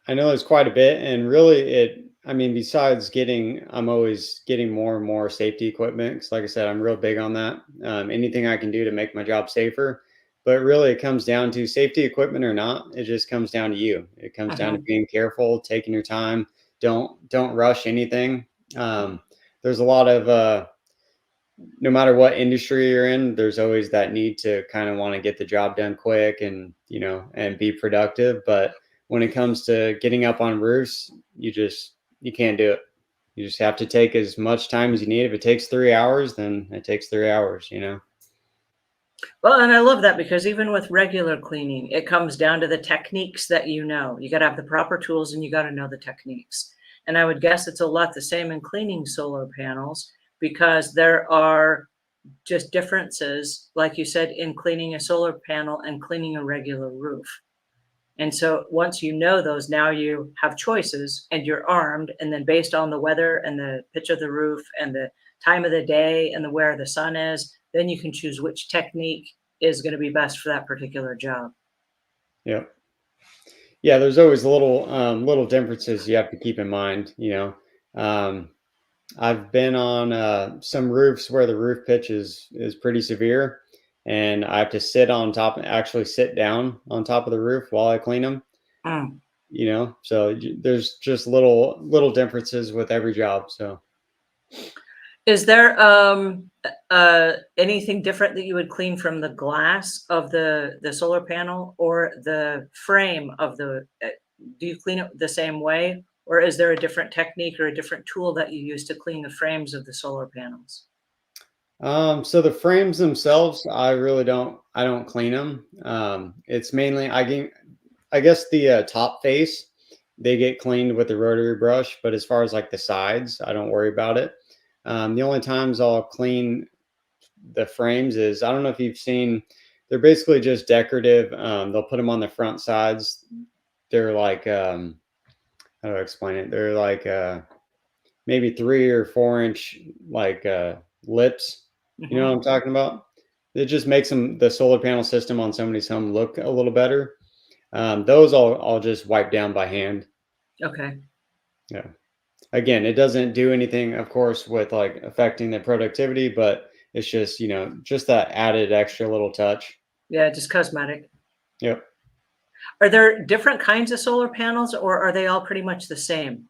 I know there's quite a bit, and really, I mean, besides I'm always getting more and more safety equipment. Because, like I said, I'm real big on that. Anything I can do to make my job safer, but really, it comes down to safety equipment or not. It just comes down to you. It comes down to Mhm, being careful, taking your time. Don't rush anything. There's a lot of no matter what industry you're in, there's always that need to kind of want to get the job done quick and and be productive. But when it comes to getting up on roofs, you can't do it. You just have to take as much time as you need. If it takes 3 hours, then it takes 3 hours. well, and I love that because even with regular cleaning, it comes down to the techniques that you know. You gotta have the proper tools and you gotta know the techniques. And I would guess it's a lot the same in cleaning solar panels because there are just differences, like you said, in cleaning a solar panel and cleaning a regular roof. And so once you know those, now you have choices and you're armed. And then based on the weather and the pitch of the roof and the time of the day and the where the sun is, then you can choose which technique is going to be best for that particular job. Yeah, yeah. There's always little differences you have to keep in mind. Um, I've been on some roofs where the roof pitch is pretty severe, and I have to actually sit down on top of the roof while I clean them. Mm. So there's just little differences with every job. So Is there, anything different that you would clean from the glass of the solar panel or the frame of the do you clean it the same way, or is there a different technique or a different tool that you use to clean the frames of the solar panels? So the frames themselves, I don't clean them. It's mainly I guess the top face, they get cleaned with the rotary brush, but as far as like the sides, I don't worry about it. The only times I'll clean the frames is I don't know if you've seen, they're basically just decorative. They'll put them on the front sides. They're like, how do I explain it? They're like maybe 3 or 4 inch like lips. You know what Mhm. I'm talking about? It just makes the solar panel system on somebody's home look a little better. Those I'll just wipe down by hand. Okay. Yeah. Again, it doesn't do anything, of course, with like affecting the productivity, but it's just, just that added extra little touch. Yeah, just cosmetic. Yep. Are there different kinds of solar panels, or are they all pretty much the same?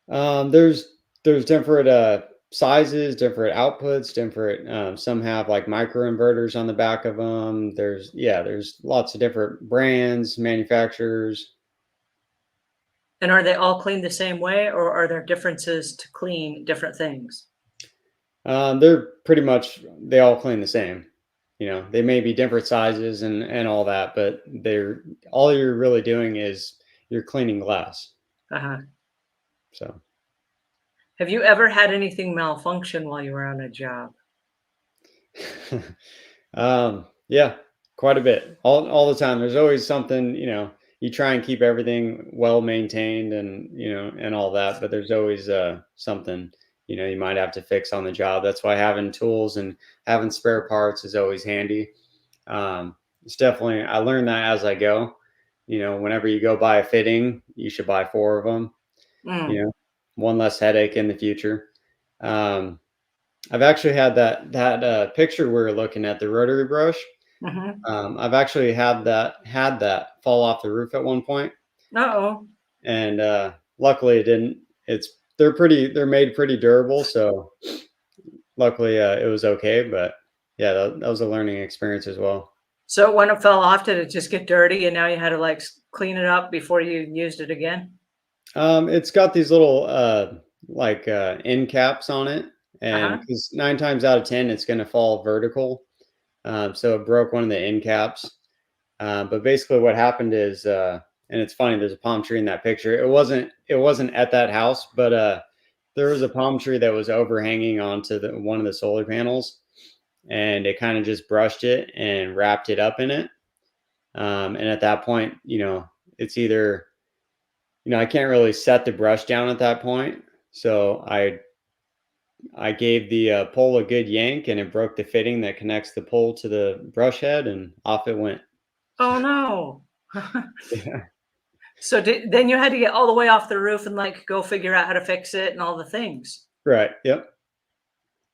There's different sizes, different outputs, different. Some have like micro inverters on the back of them. There's lots of different brands, manufacturers. And are they all cleaned the same way, or are there differences to clean different things? They're pretty much they all clean the same. They may be different sizes and all that, but they're all you're really doing is you're cleaning glass. Uh-huh. So. Have you ever had anything malfunction while you were on a job? Yeah, quite a bit. All the time. There's always something, you try and keep everything well maintained and, and all that, but there's always something, you might have to fix on the job. That's why having tools and having spare parts is always handy. It's definitely I learned that as I go. Whenever you go buy a fitting, you should buy 4 of them, you Mm, know, one less headache in the future. Um, I've actually had that picture we were looking at, the rotary brush. mhm. I've actually had that fall off the roof at one point, Uh-oh. and luckily it didn't. They're made pretty durable, so luckily it was okay. But yeah, that was a learning experience as well. So when it fell off, did it just get dirty and now you had to, like, clean it up before you used it again? It's got these little like end caps on it, and Uh-huh. because 9 times out of 10 it's going to fall vertical, so it broke one of the end caps. But basically, what happened is, and it's funny. There's a palm tree in that picture. It wasn't at that house, but there was a palm tree that was overhanging onto one of the solar panels, and it kind of just brushed it and wrapped it up in it. And at that point, it's either, I can't really set the brush down at that point, so I gave the pole a good yank, and it broke the fitting that connects the pole to the brush head, and off it went. Oh, no. Yeah. So then you had to get all the way off the roof and, like, go figure out how to fix it and all the things. Right. Yep.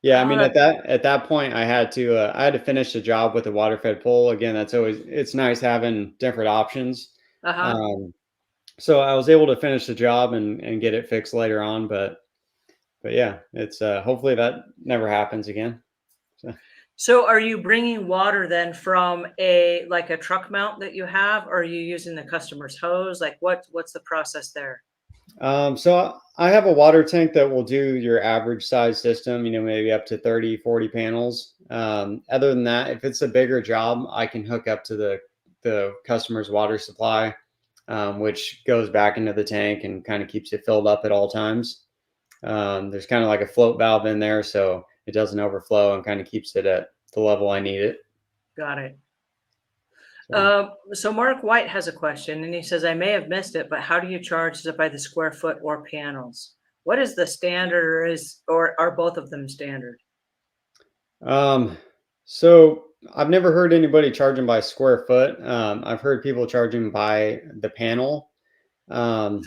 Yeah, I Oh, mean that at that point I had to finish the job with a water fed pole. Again, it's nice having different options. uh-huh. Um, so I was able to finish the job and get it fixed later on, but yeah, it's hopefully that never happens again. So. So are you bringing water then from a truck mount that you have, or are you using the customer's hose? Like, what's the process there? So I have a water tank that will do your average size system, maybe up to 30, 40 panels. Other than that, if it's a bigger job, I can hook up to the customer's water supply, which goes back into the tank and kind of keeps it filled up at all times. There's kind of like a float valve in there, so it doesn't overflow and kind of keeps it at the level I need it. Got it. So. So Mark White has a question, and he says, I may have missed it, but how do you charge? Is it by the square foot or panels? What is the standard, or are both of them standard? Um, so I've never heard anybody charging by square foot. I've heard people charging by the panel, um,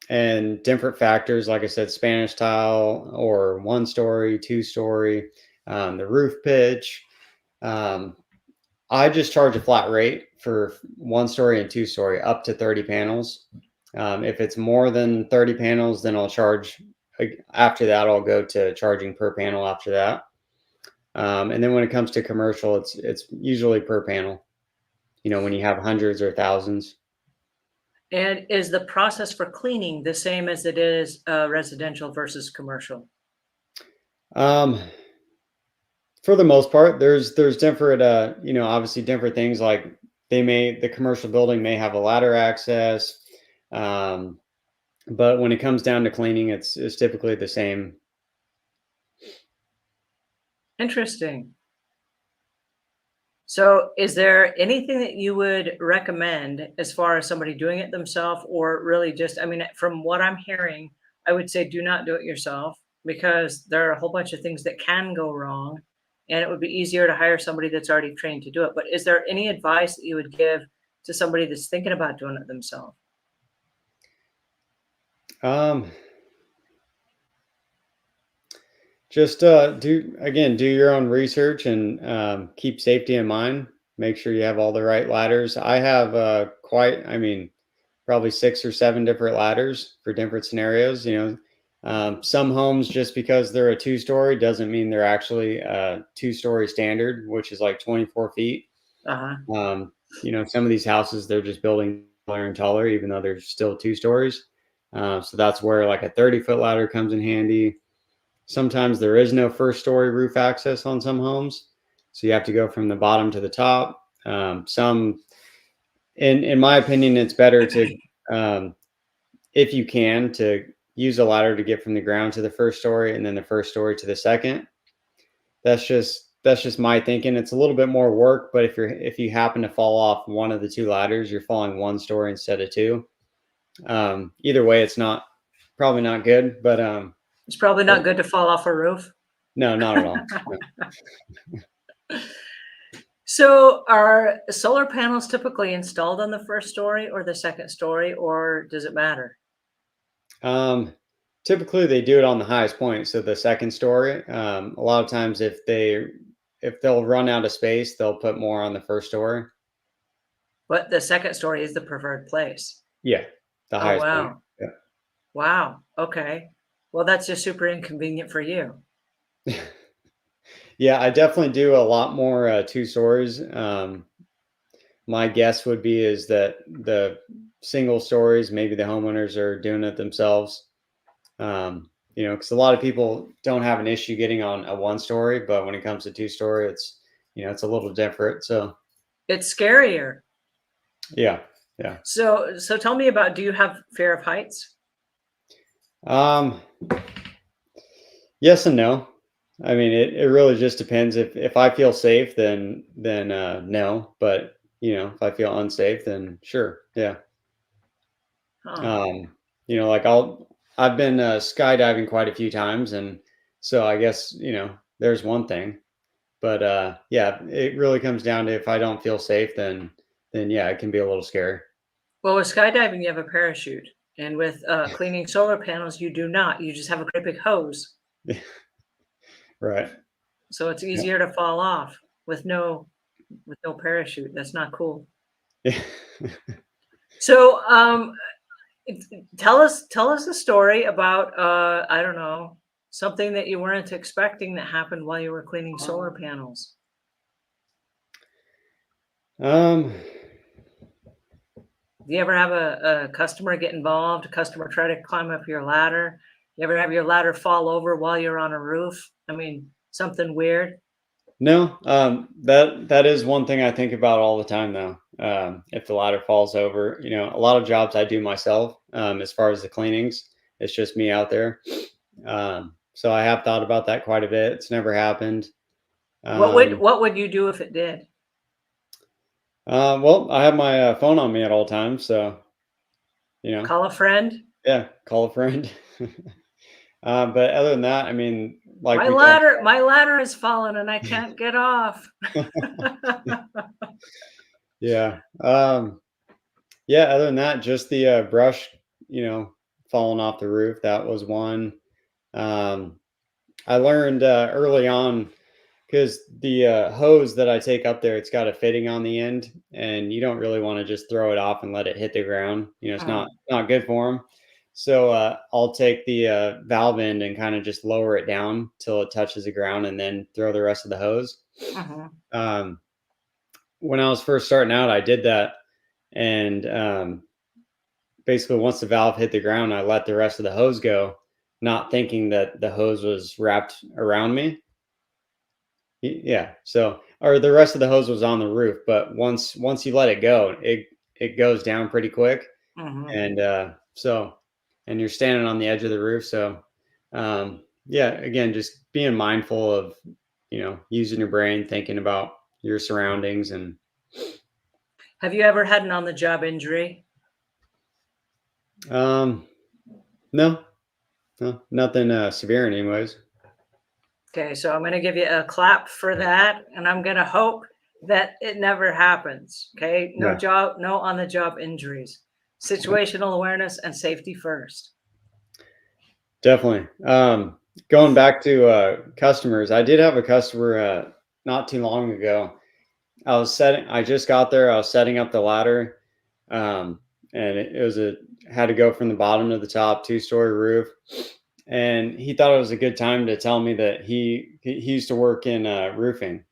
and different factors. Like I said, Spanish tile or 1 story, 2 story, the roof pitch. Um, I just charge a flat rate for 1 story and 2 story up to 30 panels. If it's more than 30 panels, then I'll charge after that, I'll go to charging per panel after that. And then when it comes to commercial, it's usually per panel. When you have hundreds or thousands. And is the process for cleaning the same as it is residential versus commercial? Um, for the most part, there's different, obviously different things like the commercial building may have a ladder access, um, but when it comes down to cleaning, it's typically the same. Interesting. So, is there anything that you would recommend as far as somebody doing it themselves, or really just, I mean, from what I'm hearing, I would say do not do it yourself because there are a whole bunch of things that can go wrong, and it would be easier to hire somebody that's already trained to do it. But is there any advice that you would give to somebody that's thinking about doing it themselves? Um, just do your own research and keep safety in mind. Make sure you have all the right ladders. I have probably 6 or 7 different ladders for different scenarios. Some homes, just because they're a 2-story doesn't mean they're actually a 2-story standard, which is like 24 feet. Uh-huh. Some of these houses, they're just building taller and taller, even though they're still 2 stories. So that's where like a 30-foot ladder comes in handy. Sometimes there is no first story roof access on some homes. So you have to go from the bottom to the top. In my opinion, it's better to, if you can, to use a ladder to get from the ground to the first story and then the first story to the second. That's just my thinking. It's a little bit more work, but if you happen to fall off one of the 2 ladders, you're falling 1 story instead of 2. Either way, it's probably not good, but It's probably not good to fall off a roof. no, not at all. No. So, are solar panels typically installed on the first story or the second story, or does it matter? Um, Typically they do it on the highest point, so the second story. A lot of times, if they'll run out of space, they'll put more on the first story. But the second story is the preferred place. Yeah, the Oh, highest point. wow. Wow. Okay. Well, that's just super inconvenient for you. Yeah. Yeah, I definitely do a lot more 2 stories. My guess would be is that the single stories, maybe the homeowners are doing it themselves. Because a lot of people don't have an issue getting on a 1 story, but when it comes to 2 story, it's a little different. So It's scarier. yeah, yeah. So tell me about, do you have fear of heights? Um, yes and no. I mean, it really just depends. If I feel safe, then no. But if I feel unsafe, then sure, yeah. Huh. Um, like I've been skydiving quite a few times, and so I guess there's one thing. But yeah, it really comes down to if I don't feel safe, then yeah, it can be a little scary. Well, with skydiving, you have a parachute. And with cleaning solar panels, you do not. You just have a great big hose. Right. So it's Yeah. easier to fall off with no parachute. That's not cool. Yeah. So tell us a story about I don't know, something that you weren't expecting that happened while you were cleaning solar panels. Um, Do you ever have a customer get involved, a customer try to climb up your ladder? You ever have your ladder fall over while you're on a roof? I mean, something weird? no, that is one thing I think about all the time, though. If the ladder falls over, a lot of jobs I do myself. As far as the cleanings, it's just me out there. So I have thought about that quite a bit. It's never happened. What would Um, what would you do if it did? well, I have my phone on me at all times, so you know, Call a friend? yeah, call a friend. But other than that, I mean, like My we talked. ladder, my ladder has fallen and I can't get off. Yeah. Yeah. Other than that, just the brush, falling off the roof. That was one. Um, I learned early on because the hose that I take up there, it's got a fitting on the end, and you don't really want to just throw it off and let it hit the ground. It's Uh, not good for them. So I'll take the valve end and kind of just lower it down till it touches the ground, and then throw the rest of the hose. Mhm. Um, when I was first starting out, I did that, and basically once the valve hit the ground, I let the rest of the hose go, not thinking that the hose was wrapped around me. Yeah. So, or the rest of the hose was on the roof, but once you let it go, it goes down pretty quick, Mhm. and and you're standing on the edge of the roof. So, yeah, again, just being mindful of using your brain, thinking about your surroundings, and Have you ever had an on-the-job injury? um, no, no, nothing severe, anyways. Okay, so I'm gonna give you a clap for that, and I'm gonna hope that it never happens. Okay, Yeah, no on-the-job injuries. Situational awareness and safety first. definitely. Going back to customers, I did have a customer not too long ago. I just got there. I was setting up the ladder, um, and it was had to go from the bottom to the top, two-story roof. And he thought it was a good time to tell me that he used to work in roofing,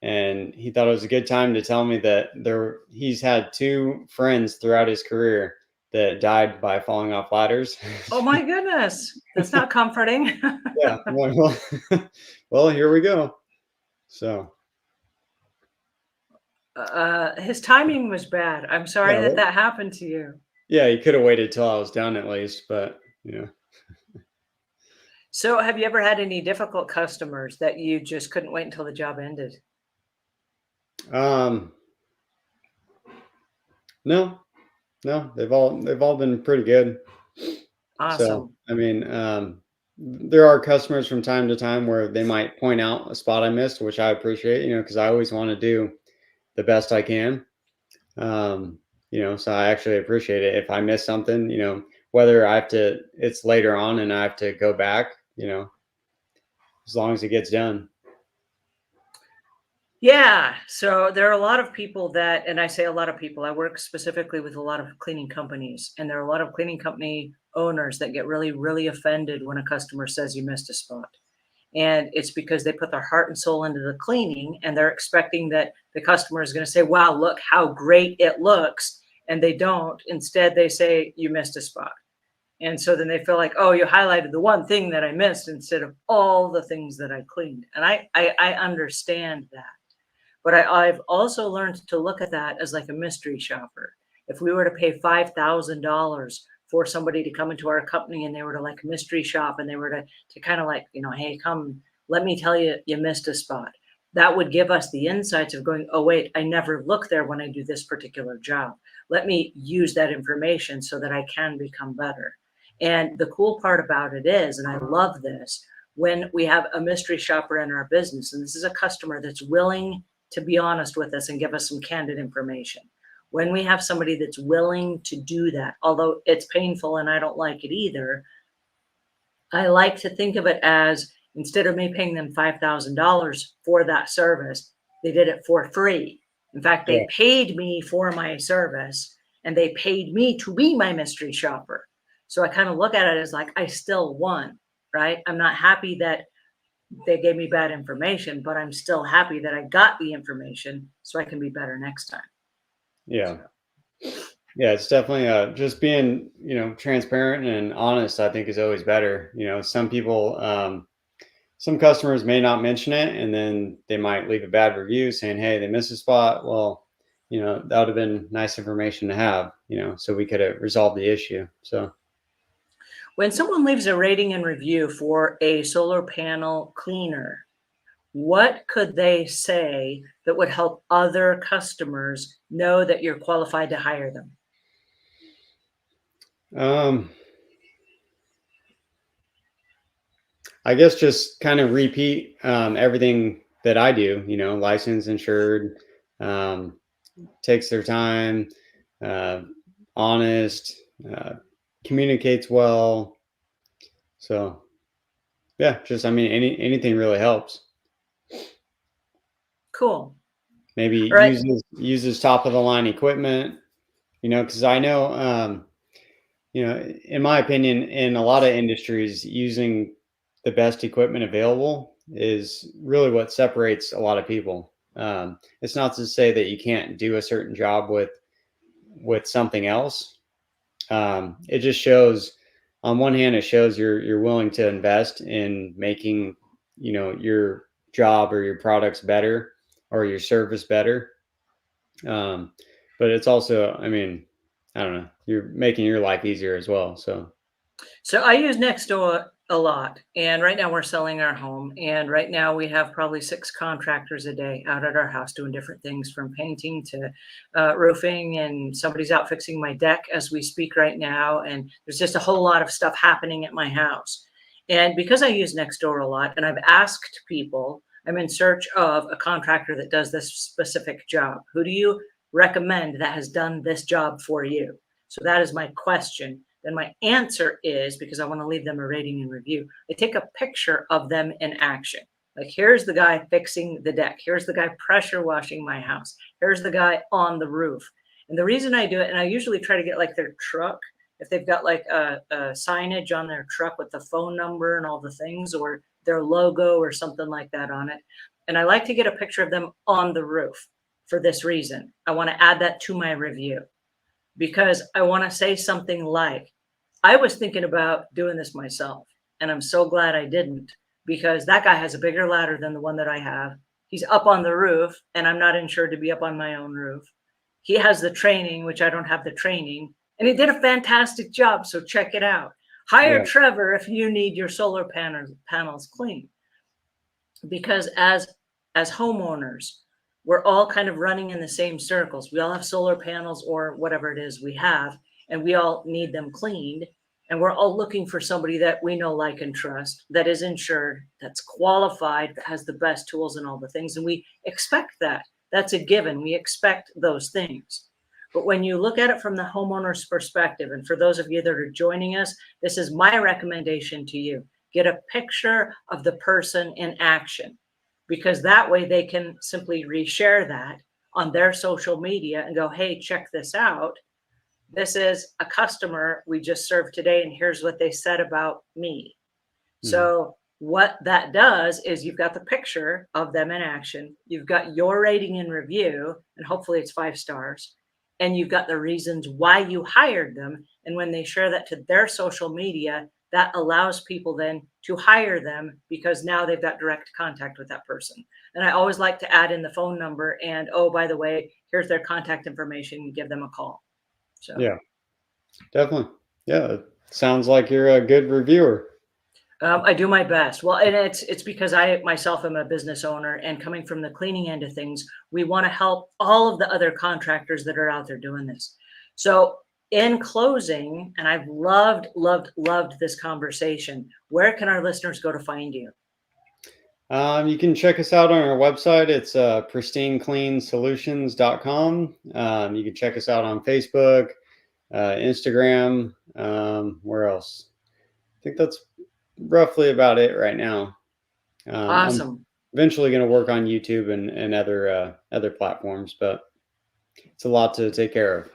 and he thought it was a good time to tell me that he's had two friends throughout his career that died by falling off ladders. Oh my goodness, that's not comforting. Yeah, I'm like, well, well, here we go. So His timing was bad. I'm sorry yeah, that that happened to you. yeah, he could have waited till I was done at least, but So, have you ever had any difficult customers that you just couldn't wait until the job ended? um, no, no, they've all been pretty good. So, Awesome. I mean, there are customers from time to time where they might point out a spot I missed, which I appreciate, because I always want to do the best I can. Um, so I actually appreciate it. If I miss something, whether it's later on and I have to go back, as long as it gets done. Yeah. So there are a lot of people that, and I say a lot of people, I work specifically with a lot of cleaning companies, and there are a lot of cleaning company owners that get really, really offended when a customer says you missed a spot. And it's because they put their heart and soul into the cleaning and they're expecting that the customer is going to say, wow, look how great it looks. And they don't. Instead, they say, you missed a spot. And so then they feel like, oh, you highlighted the one thing that I missed instead of all the things that I cleaned. And I understand that. But I've also learned to look at that as like a mystery shopper. If we were to pay $5,000 for somebody to come into our company and they were to like mystery shop and they were to kind of like, hey, come, let me tell you, you missed a spot. That would give us the insights of going, oh, wait, I never look there when I do this particular job. Let me use that information so that I can become better. And the cool part about it is, and I love this, when we have a mystery shopper in our business, and this is a customer that's willing to be honest with us and give us some candid information. When we have somebody that's willing to do that, although it's painful and I don't like it either, I like to think of it as instead of me paying them $5,000 for that service, they did it for free. In fact, Yeah, they paid me for my service and they paid me to be my mystery shopper. So I kind of look at it as like I still won, right? I'm not happy that they gave me bad information, but I'm still happy that I got the information so I can be better next time. yeah, So, yeah. It's definitely just being transparent and honest. I think is always better. Some customers may not mention it, and then they might leave a bad review saying, "Hey, they missed a spot." Well, that would have been nice information to have, so we could have resolved the issue. So, when someone leaves a rating and review for a solar panel cleaner, what could they say that would help other customers know that you're qualified to hire them? um, I guess just kind of repeat everything that I do. Licensed, insured, um, takes their time, uh, honest, uh, communicates well. So, yeah, just I mean, anything really helps. Cool. Maybe All right. uses top of the line equipment. Because I know In my opinion, in a lot of industries, using the best equipment available is really what separates a lot of people. It's not to say that you can't do a certain job with something else. It just shows, on one hand, it shows you're willing to invest in making, your job or your products better or your service better. Um, but it's also, I mean, I don't know, you're making your life easier as well. So So I use Nextdoor a lot, and right now we're selling our home, and right now we have probably 6 contractors a day out at our house doing different things from painting to roofing, and somebody's out fixing my deck as we speak right now, and there's just a whole lot of stuff happening at my house. And because I use Nextdoor a lot, and I've asked people, I'm in search of a contractor that does this specific job. Who do you recommend that has done this job for you? So that is my question. Then my answer is, because I want to leave them a rating and review, I take a picture of them in action. Like, here's the guy fixing the deck. Here's the guy pressure washing my house. Here's the guy on the roof. And the reason I do it, and I usually try to get like their truck, if they've got like a signage on their truck with the phone number and all the things, or their logo or something like that on it. And I like to get a picture of them on the roof for this reason. I want to add that to my review, because I want to say something like, I was thinking about doing this myself, and I'm so glad I didn't, because that guy has a bigger ladder than the one that I have. He's up on the roof, and I'm not insured to be up on my own roof. He has the training, which I don't have the training, and he did a fantastic job. So check it out. Hire yeah, Trevor if you need your solar panels cleaned, because as homeowners, we're all kind of running in the same circles. We all have solar panels or whatever it is we have, and we all need them cleaned. And we're all looking for somebody that we know, like, and trust, that is insured, that's qualified, that has the best tools and all the things. And we expect that. That's a given. We expect those things. But when you look at it from the homeowner's perspective, and for those of you that are joining us, this is my recommendation to you. Get a picture of the person in action, because that way they can simply reshare that on their social media and go, hey, check this out. This is a customer we just served today, and here's what they said about me. mhm, So what that does is you've got the picture of them in action, you've got your rating and review, and hopefully it's 5 stars, and you've got the reasons why you hired them. And when they share that to their social media, that allows people then to hire them, because now they've got direct contact with that person. And I always like to add in the phone number, and oh, by the way, here's their contact information, give them a call. So yeah, definitely. Yeah, it sounds like you're a good reviewer. I do my best. Well, and it's because I myself am a business owner, and coming from the cleaning end of things, we want to help all of the other contractors that are out there doing this. So, in closing, and I've loved this conversation. Where can our listeners go to find you? You can check us out on our website. It's pristinecleansolutions.com. You can check us out on Facebook, Instagram. Where else? I think that's roughly about it right now. I'm Awesome. eventually going to work on YouTube and other platforms, but it's a lot to take care of.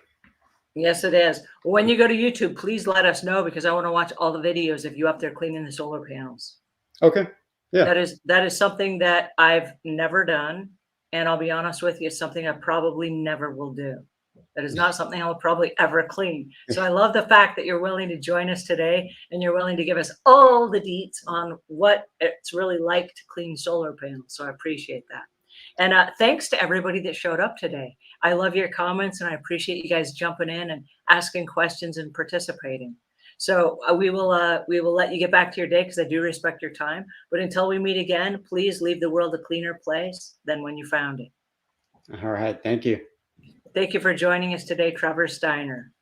Yes, it is. When you go to YouTube, please let us know, because I want to watch all the videos of you up there cleaning the solar panels. Okay. Yeah. That is something that I've never done, and I'll be honest with you, it's something I probably never will do. That is not something I'll probably ever clean. So I love the fact that you're willing to join us today, and you're willing to give us all the deets on what it's really like to clean solar panels. So I appreciate that. And thanks to everybody that showed up today. I love your comments, and I appreciate you guys jumping in and asking questions and participating. So we will let you get back to your day, because I do respect your time. But until we meet again, please leave the world a cleaner place than when you found it. All right. Thank you. Thank you for joining us today, Trevor Steiner.